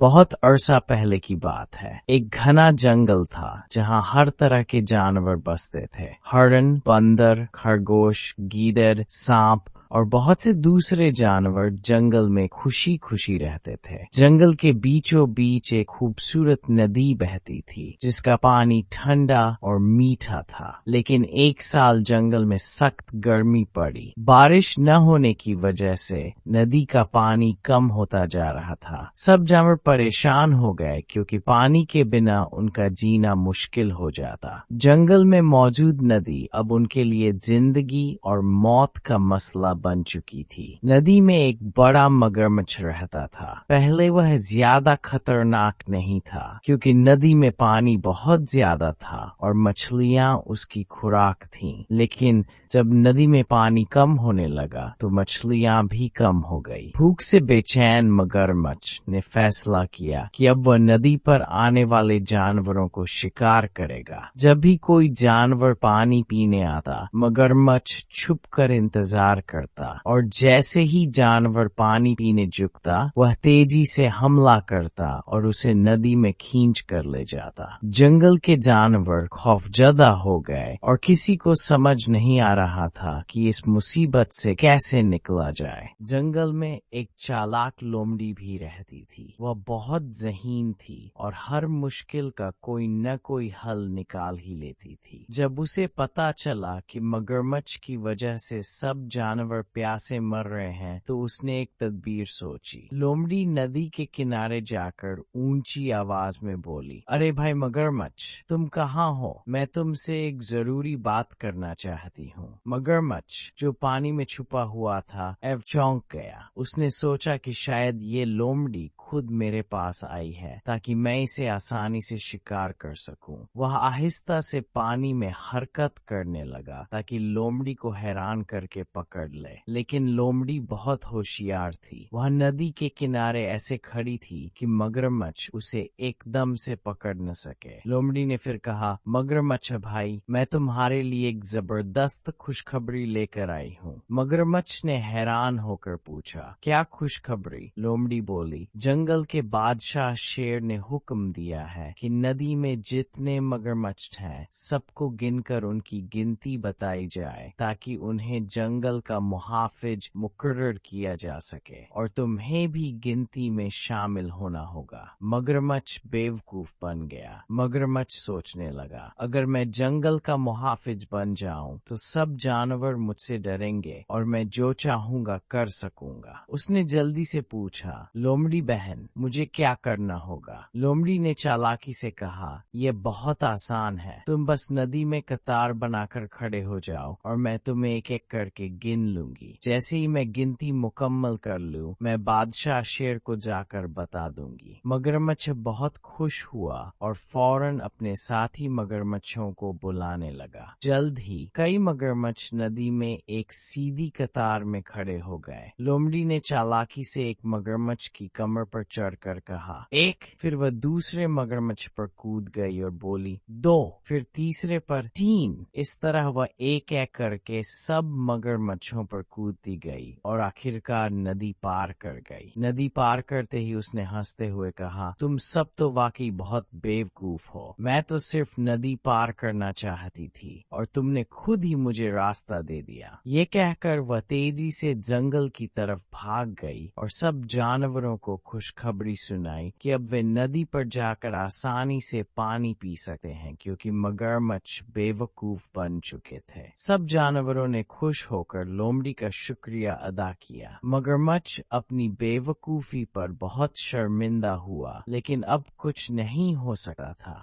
बहुत अरसा पहले की बात है। एक घना जंगल था जहाँ हर तरह के जानवर बसते थे। हरण, बंदर, खरगोश, गीदड़, सांप और बहुत से दूसरे जानवर जंगल में खुशी खुशी रहते थे। जंगल के बीचों बीच एक खूबसूरत नदी बहती थी जिसका पानी ठंडा और मीठा था। लेकिन एक साल जंगल में सख्त गर्मी पड़ी। बारिश न होने की वजह से नदी का पानी कम होता जा रहा था। सब जानवर परेशान हो गए क्योंकि पानी के बिना उनका जीना मुश्किल हो जाता। जंगल में मौजूद नदी अब उनके लिए जिंदगी और मौत का मसला बन चुकी थी। नदी में एक बड़ा मगरमच्छ रहता था। पहले वह ज्यादा खतरनाक नहीं था क्योंकि नदी में पानी बहुत ज्यादा था और मछलियां उसकी खुराक थीं। लेकिन जब नदी में पानी कम होने लगा तो मछलियां भी कम हो गई। भूख से बेचैन मगरमच्छ ने फैसला किया कि अब वह नदी पर आने वाले जानवरों को शिकार करेगा। जब भी कोई जानवर पानी पीने आता, मगरमच्छ छुपकर इंतजार करता और जैसे ही जानवर पानी पीने झुकता, वह तेजी से हमला करता और उसे नदी में खींच कर ले जाता। जंगल के जानवर खौफजदा हो गए और किसी को समझ नहीं आ रहा था कि इस मुसीबत से कैसे निकला जाए। जंगल में एक चालाक लोमड़ी भी रहती थी। वह बहुत ज़हीन थी और हर मुश्किल का कोई न कोई हल निकाल ही लेती थी। जब उसे पता चला कि मगरमच्छ की वजह से सब जानवर प्यासे मर रहे हैं तो उसने एक तदबीर सोची। लोमड़ी नदी के किनारे जाकर ऊंची आवाज में बोली, अरे भाई मगरमच्छ, तुम कहाँ हो? मैं तुमसे एक जरूरी बात करना चाहती हूँ। मगरमच्छ जो पानी में छुपा हुआ था अब चौंक गया। उसने सोचा कि शायद ये लोमड़ी खुद मेरे पास आई है ताकि मैं इसे आसानी से शिकार कर सकूं। वह आहिस्ता से पानी में हरकत करने लगा ताकि लोमड़ी को हैरान करके पकड़ ले। लेकिन लोमड़ी बहुत होशियार थी। वह नदी के किनारे ऐसे खड़ी थी कि मगरमच्छ उसे एकदम से पकड़ न सके। लोमड़ी ने फिर कहा, मगरमच्छ भाई, मैं तुम्हारे लिए एक जबरदस्त खुशखबरी लेकर आई हूँ। मगरमच्छ ने हैरान होकर पूछा, क्या खुशखबरी? लोमड़ी बोली, जंगल के बादशाह शेर ने हुक्म दिया है कि नदी में जितने मगरमच्छ हैं सबको गिनकर उनकी गिनती बताई जाए ताकि उन्हें जंगल का मुहाफिज मुकर्रर किया जा सके और तुम्हें भी गिनती में शामिल होना होगा। मगरमच्छ बेवकूफ बन गया। मगरमच्छ सोचने लगा, अगर मैं जंगल का मुहाफिज बन जाऊं तो सब जानवर मुझसे डरेंगे और मैं जो चाहूंगा कर सकूंगा। उसने जल्दी से पूछा, लोमड़ी बहन, मुझे क्या करना होगा? लोमड़ी ने चालाकी से कहा, यह बहुत आसान है। तुम बस नदी में कतार बनाकर खड़े हो जाओ और मैं तुम्हें एक एक करके गिन लूंगी। जैसे ही मैं गिनती मुकम्मल कर लूं, मैं बादशाह शेर को जाकर बता दूंगी। मगरमच्छ बहुत खुश हुआ और फौरन अपने साथी मगरमच्छों को बुलाने लगा। जल्द ही कई मगरमच्छ नदी में एक सीधी कतार में खड़े हो गए। लोमड़ी ने चालाकी से एक मगरमच्छ की कमर पर चढ़कर कहा, एक। फिर वह दूसरे मगरमच्छ पर कूद गई और बोली, दो। फिर तीसरे पर, तीन। इस तरह वह एक एक करके सब मगरमच्छों पर कूदती गई और आखिरकार नदी पार कर गई। नदी पार करते ही उसने हंसते हुए कहा, तुम सब तो वाकई बहुत बेवकूफ हो। मैं तो सिर्फ नदी पार करना चाहती थी और तुमने खुद ही मुझे रास्ता दे दिया। ये कहकर वह तेजी से जंगल की तरफ भाग गई और सब जानवरों को खुशखबरी सुनाई कि अब वे नदी पर जाकर आसानी से पानी पी सकते हैं क्योंकि मगरमच्छ बेवकूफ बन चुके थे। सब जानवरों ने खुश होकर लोमड़ी का शुक्रिया अदा किया। मगरमच्छ अपनी बेवकूफी पर बहुत शर्मिंदा हुआ, लेकिन अब कुछ नहीं हो सकता था।